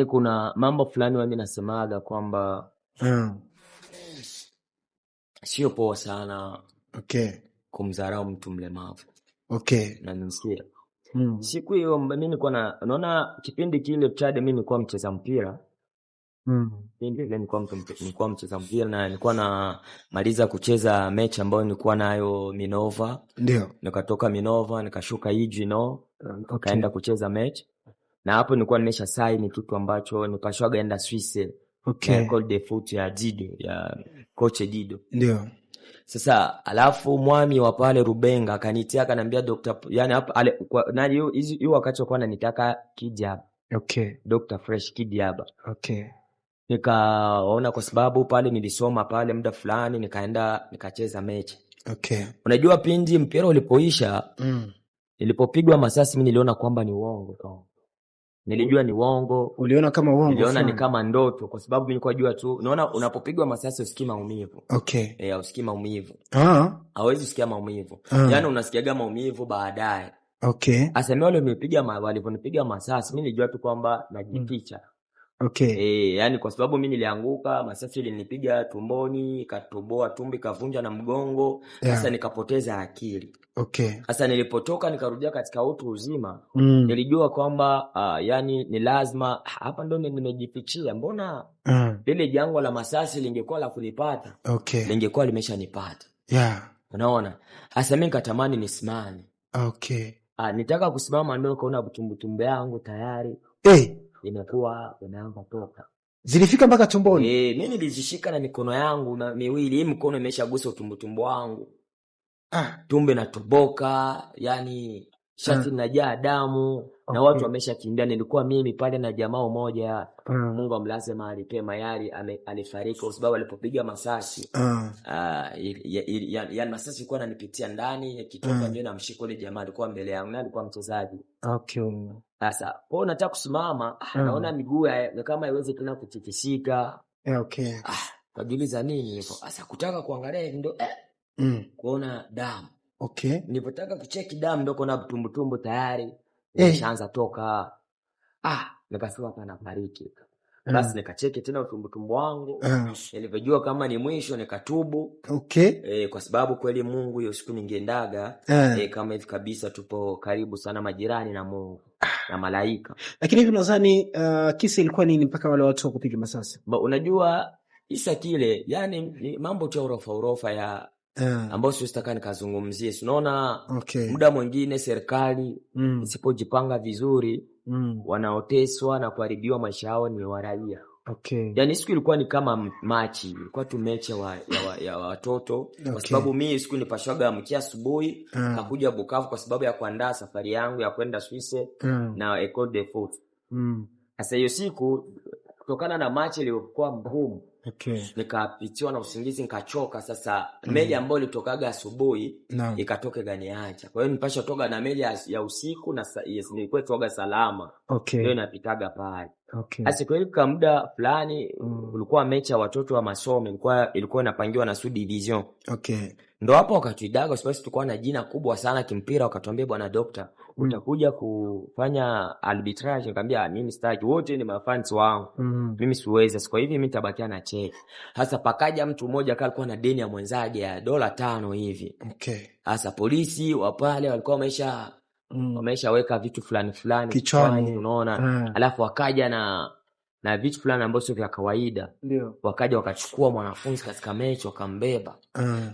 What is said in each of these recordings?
Kuna mambo fulani mimi nasemaga kwamba sio poa sana kumdharau mtu mlemavu. Na nisikia. Siku hiyo mimi nilikuwa naona kipindi kile Chad, mimi nilikuwa mcheza mpira. Nilikuwa mcheza mpira na nilikuwa na maliza kucheza mechi ambayo nilikuwa nayo Minova. Ndio. Nikatoka Minova nikashuka Ijino, nikaenda kucheza mechi. Na hapo nilikuwa nimesha sign kitu ambacho nipashwaga enda Swiss. Call the foot ya Dido, ya coach Dido. Ndio. Sasa alafu mwami wa pale Rubenga akanitia akaniambia Dr. yani hapa hiyo wakati alikuwa ananitaka Kidiaba. Dr. Fresh Kidiaba. Nikaona kwa sababu pale nilisoma pale muda fulani nikaenda nikacheza mechi. Unajua pindi mpira ulipoisha, nilipopigwa masasi mimi niliona kwamba ni uongo tu. Nilijua ni uongo. Uliona kama uongo? Niliona ni kama ndoto kwa sababu mimi nilikuwa jua tu. Unaona unapopigwa masasi usikii maumivu. Usikii maumivu. Hawezi usikia maumivu. Yaani unasikiaga maumivu baadaye. Asemea wale waliponipiga masasi mimi nilijua tu kwamba najificha. Yani kwa sababu mimi nilianguka, masasi ilinipiga tumboni, ikatoboa tumbo, ikavunja na mgongo. Sasa nikapoteza akili. Sasa nilipotoka nikarudia katika utu uzima, nilijua kwamba yani ni lazima hapa ndo nimejifichia. Mbona lile jangwa la masasi lingekuwa la kunipata, lingekuwa limeshanipata. Unaona? Sasa mimi nikatamani nisimame. Nitaka kusimama ndio kaona tumbo yangu tayari inakuwa inaanza toka. Zilifika mpaka tumboni? Mimi nilizishika na mikono yangu na miwili. Hii mkono imeshagusa tumbo wangu. Tumbe natoboka, yani shati linajaa damu. Na watu wameshakimbia. Nilikuwa mimi pale na jamaa mmoja. Mungu amlaze mahali pema, yali alifariki kwa sababu alipopiga masasi. Yani masasi ilikuwa inanipitia ndani, yakitoka ndio namshika ile jamaa alikuwa mbele yangu na alikuwa mchezaji. Sasa kwa nataka kusimama, naona miguu kama haiwezi tena kutikisika. Kajiuliza nini hivyo? Sasa kutaka kuangalia ndio kuona damu. Nilipotaka kucheki damu ndio kuna tumbo tayari imeshaanza toka. Nikasema kana fariki. Basi nikacheki tena tumbo wangu. Nilivyojua kama ni mwisho nikatubu. Kwa sababu kweli Mungu hiyo siku ningeendaga kama hivi kabisa, tupo karibu sana majirani na Mungu na malaika. Lakini hivi nadhani kisa ilikuwa nini mpaka wale watu kupiga masasi? Unajua isa kile yani ni mambo tu urofa ya ambao sitaka nikazungumzie. Unaona muda mwingine serikali isipojipanga vizuri, wanaoteswa na kuharibiwa maisha yao ni waraia. Yani siku ilikuwa ni kama machi, ilikuwa tu mechi ya watoto. Kwa sababu mimi siku nipashwaga amkia asubuhi kakuja Bukavu kwa sababu ya kuandaa safari yangu ya kwenda Swiss na Ecole de Foot. Sasa hiyo siku kutokana na machi iliyokuwa ngumu, nikapitiwa na usingizi nikachoka. Sasa meli ambayo ilitokaga asubuhi ikatoka ganiacha. Kwa hiyo nipasha toka na meli ya usiku na nilikuwa toga salama. Ndio napitaga pale. Sasa kwa hiyo kama muda fulani ulikuwa mechi ya watoto wa masomo, ilikuwa inapangiwa na Sud Division. Ndio hapo wakatuidaga sababu tulikuwa na jina kubwa sana kimpira, wakatuambia bwana Dokta utakuja kufanya arbitrage. Nikamwambia mimi sitaki, wote ni mafans wangu. Mimi siwezi. Kwa hivyo mimi nitabakia na cheki. Sasa pakaja mtu mmoja alikuwa na deni ya mwenzake ya $5 hivi. Sasa polisi wa pale walikuwa wameshaweka vitu fulani kichwani, unaona. Alafu wakaja na vitu fulani ambavyo sio vya kawaida. Wakaja wakachukua mwanafunzi katika mechi wakambeba.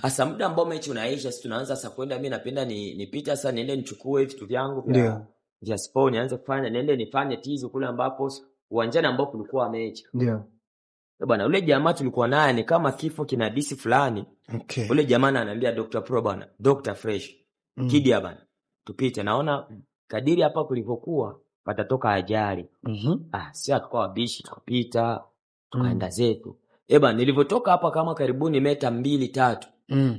Sasa muda ambao mechi unaisha, sisi tunaanza sasa kwenda, mimi napenda nipita sasa niende nichukue vitu vyangu vya sport, nianze kufanya niende nifanye tizo kule ambapo uwanjani ambapo kulikuwa mechi. Bwana ule jamaa tulikuwa naye ni kama kifo kinadisi fulani. Ule jamaa ananiambia Dr. Pro bwana, Dr. Fresh Kidia bwana, tupite, naona kadiri hapa kulivyokuwa patatoka ajali. Sisi tukao wabishi tukapita tukaenda zetu. Bwana nilivyotoka hapa kama karibuni meta 2-3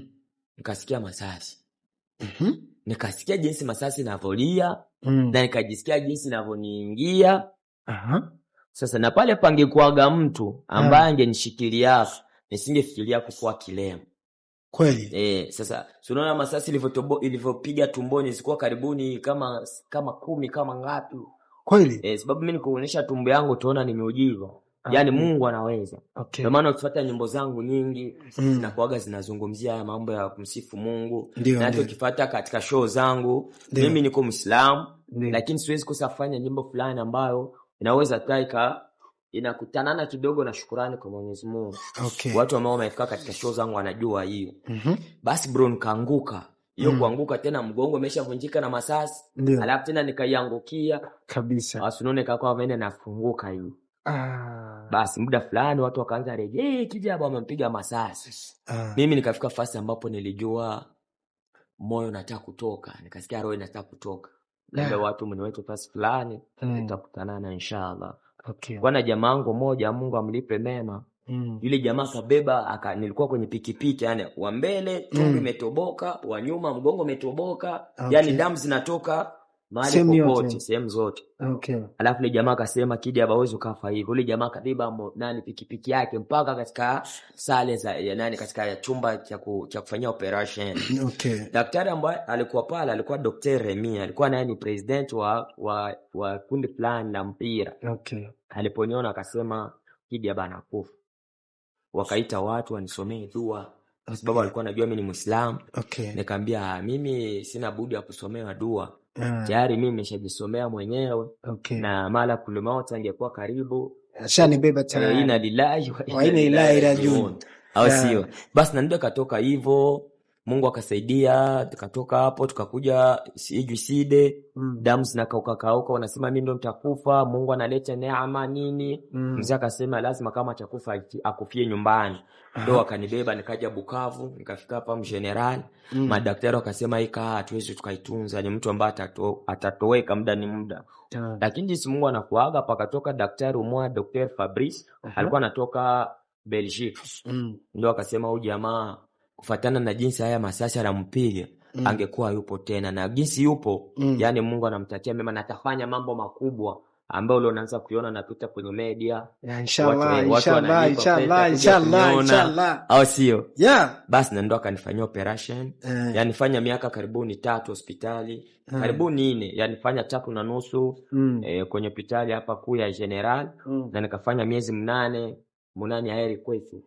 nikasikia masasi. Nikasikia jinsi masasi yanavolia na nikajisikia jinsi yanavoniingia. Sasa na pale pangekuaga mtu ambaye angenishikilia, nisingefikiria kukua kilema. Kweli? Sasa unaona masasi ilivyopiga tumboni zilikuwa karibuni kama 10 kama ngapi. Kweli? Sababu mimi nikuonyesha tumbo yangu tuona ni miujiza. Yaani Mungu anaweza. Kwa maana ukifuata nyimbo zangu nyingi zinakuaga zinazungumzia haya mambo ya kumsifu Mungu. Na hata ukifuata katika show zangu, mimi niko Muislamu, lakini siwezi kusafanya nyimbo fulani ambayo inaweza taika inakutanana kidogo na shukrani kwa Mwenyezi Mungu. Watu ambao wamefika katika show zangu wanajua hiyo. Basi bro nikaanguka. Hiyo kuanguka tena mgongo umeshavunjika na masasi. Alafu tena nikaiangukia kabisa. Asunone kakao mene nafunguka hiyo. Basi muda fulani watu wakaanza rejea Kijaba wamempiga masasi. Mimi nikafika fasi ambapo nilijua moyo unataka kutoka. Nikasikia roho inataka kutoka. Naomba watu mniweke fasi fulani tutakutana inshallah. Bwana jamaa wangu mmoja Mungu amlipe mema. Yule jamaa kabeba nilikuwa kwenye pikipiki yani wa mbele tumbo imetoboka, wa nyuma mgongo umetoboka, yani damu zinatoka mahali popote, sehemu zote. Alafu yule jamaa akasema Kijaba hawezi kufa hivi. Yule jamaa kabeba pikipiki yake mpaka katika sale za katika chumba cha kufanyia operation. Daktari ambaye alikuwa pale alikuwa Dr. Remi, alikuwa naye ni president wa kundi fulani la mpira. Aliponiona akasema Kijaba anakufa. Wakaita watu wanisomee dua. Kwa sababu alikuwa anajua mimi ni Muislamu. Nikamwambia mimi sina budi ya kusomewa dua. Tayari mimi nimeshajisomea mwenyewe. Na mala kulumauta angekuwa karibu. Ashanibeba tayari. Inna lillahi wa inna ilaihi rajiun. Au sio? Basi na ndio katoka hivyo. Mungu akasaidia, tukatoka hapo tukakuja Ijwiside, damu zinakauka wanasema mimi ndo nitakufa, Mungu analeta neema nini. Mzee akasema lazima kama atakufa akufie nyumbani. Ndio akanibeba nikaja Bukavu, nikafika hapa Mgeneral. Madaktari wakasema hii kaa hatuwezi tukaitunza, ni mtu ambaye atatoweka muda ni muda. Lakini jinsi Mungu anakuaga pakatoka daktari mmoja Dr. Fabrice, alikuwa anatoka Belgique. Ndio akasema huyu jamaa kufuatana na jinsi haya masasi anampiga angekuwa yupo tena na jinsi yupo yani Mungu anamtatia mema na atafanya mambo makubwa ambayo leo unaanza kuiona napita kwenye media. Inshallah. Au sio? Basi na ndo akanifanyia operation. Yani fanya miaka karibuni 3 hospitali. Karibuni 4, yani fanya 3.5 kwenye hospitali hapa kuu ya General na nikafanya miezi 8 ya heri kwetu.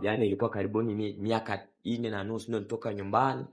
Yani ilikuwa karibuni miaka 4.5 ndio nitoka nyumbani.